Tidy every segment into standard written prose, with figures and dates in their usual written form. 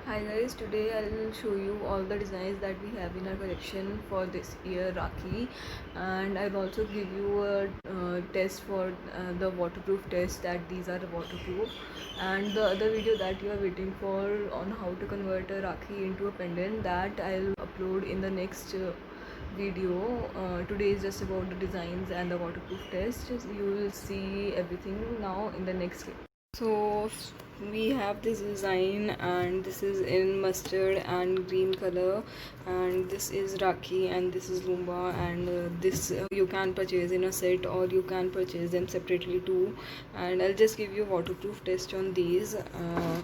Hi guys, today I'll show you all the designs that we have in our collection for this year Rakhi, and I'll also give you a test for the waterproof test that these are waterproof, and the other video that you are waiting for on how to convert a Rakhi into a pendant, that I'll upload in the next video. Today is just about the designs and the waterproof test. You will see everything now in the next clip. So we have this design, and this is in mustard and green color, and this is Rakhi and this is Lumba, and this you can purchase in a set or you can purchase them separately too. And I'll just give you waterproof test on these. Uh,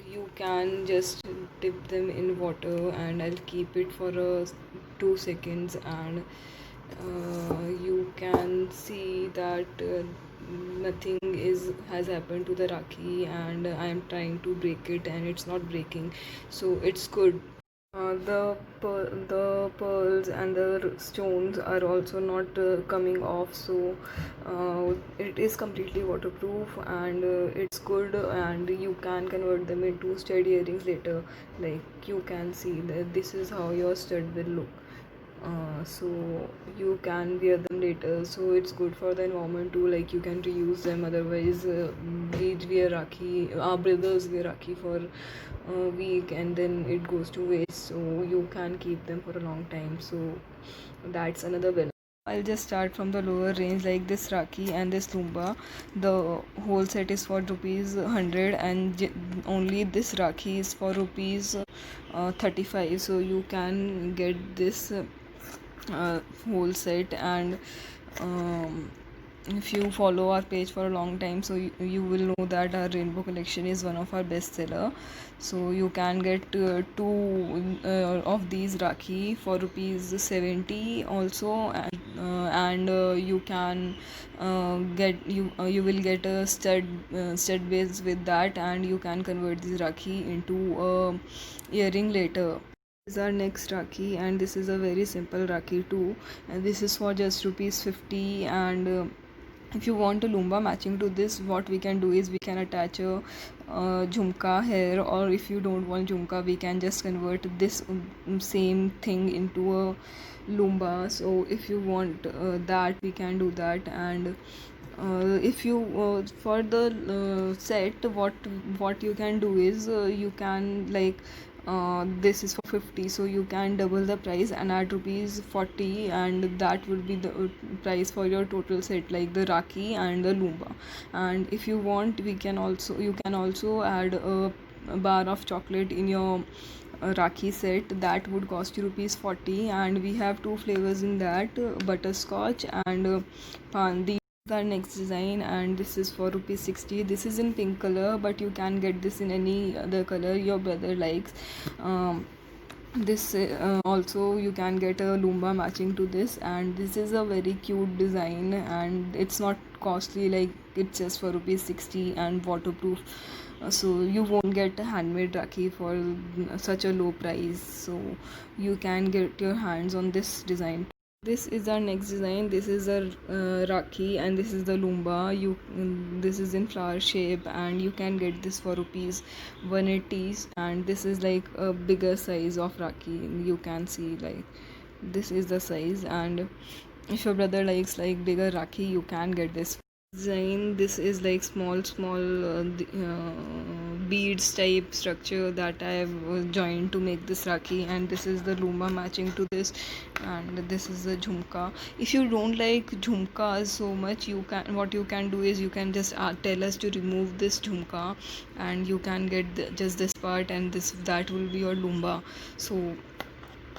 you can just dip them in water, and I'll keep it for 2 seconds, and you can see that nothing is has happened to the Rakhi, and I am trying to break it and it's not breaking, so it's good. The pearls and the stones are also not coming off, so it is completely waterproof, and it's good, and you can convert them into stud earrings later. Like you can see that this is how your stud will look. So you can wear them later, so it's good for the environment too. Like you can reuse them, otherwise we wear Rakhi, our brothers wear Rakhi for a week and then it goes to waste, so you can keep them for a long time, so that's another benefit. I'll just start from the lower range, like this Rakhi and this Lumba. The whole set is for rupees 100, and only this Rakhi is for rupees 35. So you can get this whole set, and um, if you follow our page for a long time, so you will know that our rainbow collection is one of our best seller. So you can get two of these Rakhi for rupees 70 also, and you can you will get a stud base with that, and you can convert this Rakhi into a earring later. This is our next Rakhi, and this is a very simple Rakhi too, and this is for just rupees 50. And if you want a Lumba matching to this, what we can do is we can attach a jhumka here, or if you don't want jhumka, we can just convert this same thing into a Lumba. So if you want that, we can do that. And if you for the set, what you can do is you can like this is for 50, so you can double the price and add rupees 40, and that would be the price for your total set, like the Rakhi and the Lumba. And if you want, you can also add a bar of chocolate in your Rakhi set. That would cost you rupees 40, and we have two flavors in that, butterscotch and pan. Our next design, and this is for rupees 60. This is in pink color, but you can get this in any other color your brother likes. This also you can get a Lumba matching to this, and this is a very cute design, and it's not costly, like it's just for rupees 60 and waterproof. So you won't get a handmade Rakhi for such a low price, so you can get your hands on this design. This is our next design. This is a Rakhi, and this is the Lumba. This is in flower shape, and you can get this for rupees 180. And this is like a bigger size of Rakhi. You can see like this is the size, and if your brother likes like bigger Rakhi, you can get this design. This is like small beads type structure that I have joined to make this Rakhi, and this is the Lumba matching to this, and this is the jhumka. If you don't like jhumkas so much, you can what you can do is you can just tell us to remove this jhumka, and you can get just this part, and that will be your Lumba. So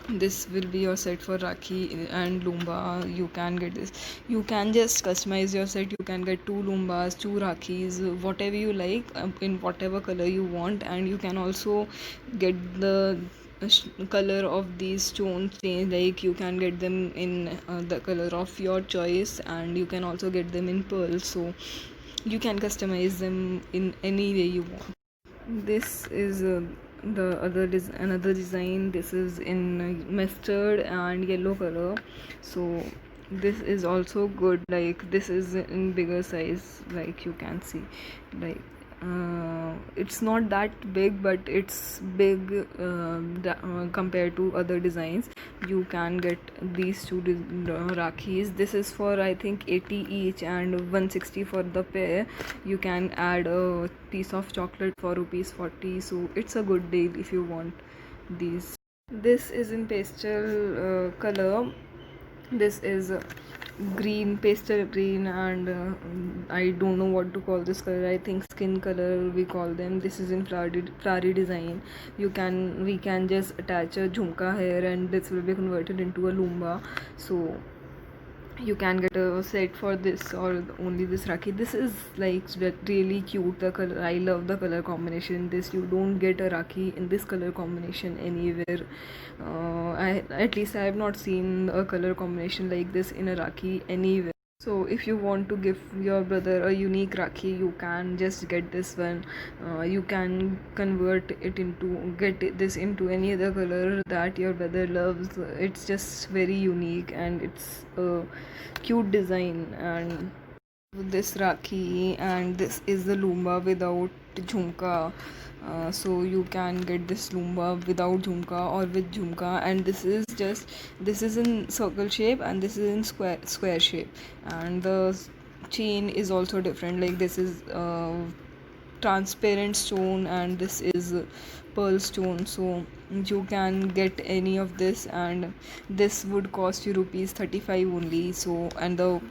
this will be your set for Rakhi and Lumba. You can get this. You can just customize your set. You can get two Lumbas, two Rakhis, whatever you like, in whatever color you want, and you can also get the color of these stones change, like you can get them in the color of your choice, and you can also get them in pearl, so you can customize them in any way you want. This is another design. This is in mustard and yellow color, so this is also good. Like this is in bigger size, like you can see, like it's not that big, but it's big compared to other designs. You can get these two Rakhis. This is for I think 80 each and 160 for the pair. You can add a piece of chocolate for rupees 40, so it's a good deal if you want these. This is in pastel color. This is green, pastel green, and I don't know what to call this color. I think skin color we call them. This is in flowery design. We can just attach a jhumka here, and this will be converted into a lumba. So you can get a set for this or only this Rakhi. This is like really cute. The color, I love the color combination. This you don't get a Rakhi in this color combination anywhere. At least I have not seen a color combination like this in a Rakhi anywhere. So if you want to give your brother a unique Rakhi, you can just get this one. You can convert it into this into any other color that your brother loves. It's just very unique and it's a cute design. And this Rakhi, and this is the Lumba without jhumka. So you can get this Lumba without jhumka or with jhumka, and this is in circle shape and this is in square shape, and the chain is also different. Like this is transparent stone and this is pearl stone, so you can get any of this, and this would cost you rupees 35 only. So and the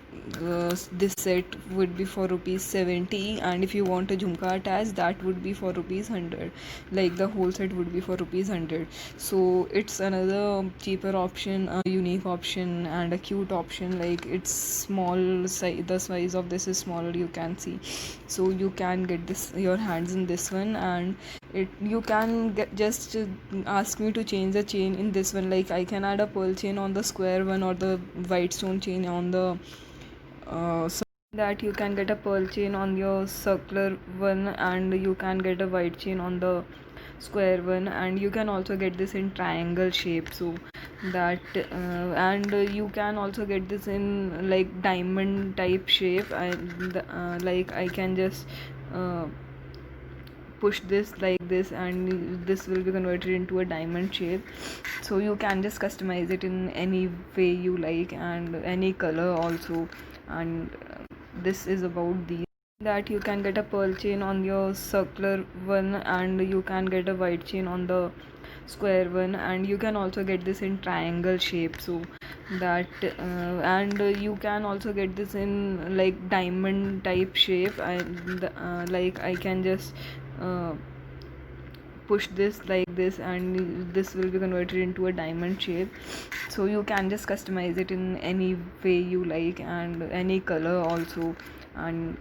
this set would be for rupees 70, and if you want a jhumka attached, that would be for rupees 100. Like the whole set would be for rupees 100. So it's another cheaper option, a unique option and a cute option. Like it's small size, the size of this is smaller, you can see. So you can get this your hands in this one, and you can just ask me to change the chain in this one. Like I can add a pearl chain on the square one or the white stone chain on the that you can get a pearl chain on your circular one, and you can get a white chain on the square one, and you can also get this in triangle shape. So that and you can also get this in like diamond type shape. Like I can just push this like this, and this will be converted into a diamond shape. So you can just customize it in any way you like and any color also. And this is about these, that you can get a pearl chain on your circular one, and you can get a white chain on the square one, and you can also get this in triangle shape. So that and you can also get this in like diamond type shape. And like I can just push this like this, and this will be converted into a diamond shape. So you can just customize it in any way you like and any color also. And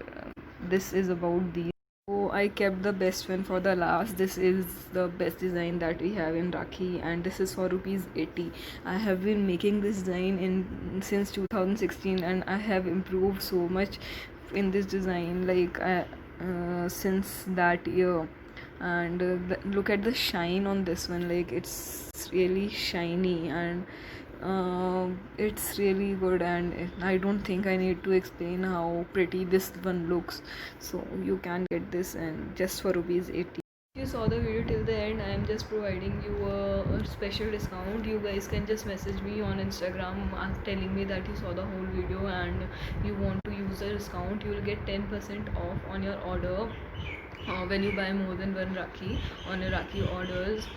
this is about these. So I kept the best one for the last. This is the best design that we have in Rakhi, and this is for rupees 80. I have been making this design in since 2016, and I have improved so much in this design, like since that year. And look at the shine on this one. Like it's really shiny, and it's really good, and I don't think I need to explain how pretty this one looks. So you can get this and just for rupees 80. If you saw the video till the end, I am just providing you a special discount. You guys can just message me on Instagram telling me that you saw the whole video and you want to use the discount. You will get 10% off on your order when you buy more than one Rakhi on your Rakhi orders.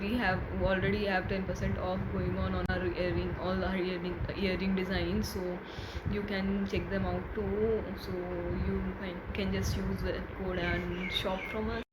We have already have 10% off going on our all our earring designs, so you can check them out too. So you can just use the code and shop from us.